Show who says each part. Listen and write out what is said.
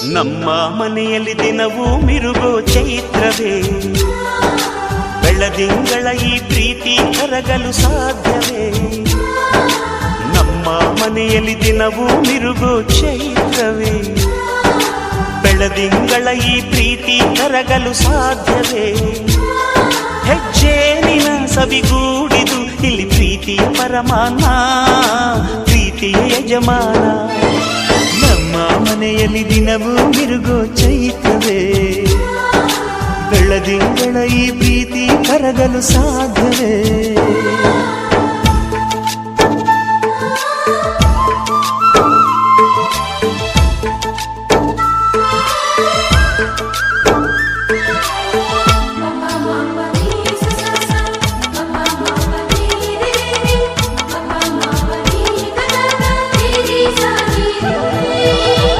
Speaker 1: ನಮ್ಮ ಮನೆಯಲ್ಲಿ ದಿನವೂ ಮಿರುಗೋ ಚೈತ್ರವೇ, ಬೆಳದಿಂಗಳ ಈ ಪ್ರೀತಿ ಕರಗಲು ಸಾಧ್ಯವೇ? ನಮ್ಮ ಮನೆಯಲ್ಲಿ ದಿನವೂ ಮಿರುಗೋ ಚೈತ್ರವೇ, ಬೆಳದಿಂಗಳ ಈ ಪ್ರೀತಿ ಕರಗಲು ಸಾಧ್ಯವೇ? ಹೆಜ್ಜೇನಿನ ಸವಿಗೂಡಿದು ಇಲ್ಲಿ ಪ್ರೀತಿಯ ಪರಮಾನ, ಪ್ರೀತಿಯ ಯಜಮಾನ. ನಮ್ಮ ಮನೆಯಲ್ಲಿ ದಿನವೂ ಮಿರುಗೋ ಚೈತ್ರವೇ, ಬೆಳದಿಂಗಳ ಈ ಪ್ರೀತಿ ಕರಗಲು ಸಾಧ್ಯವೇ?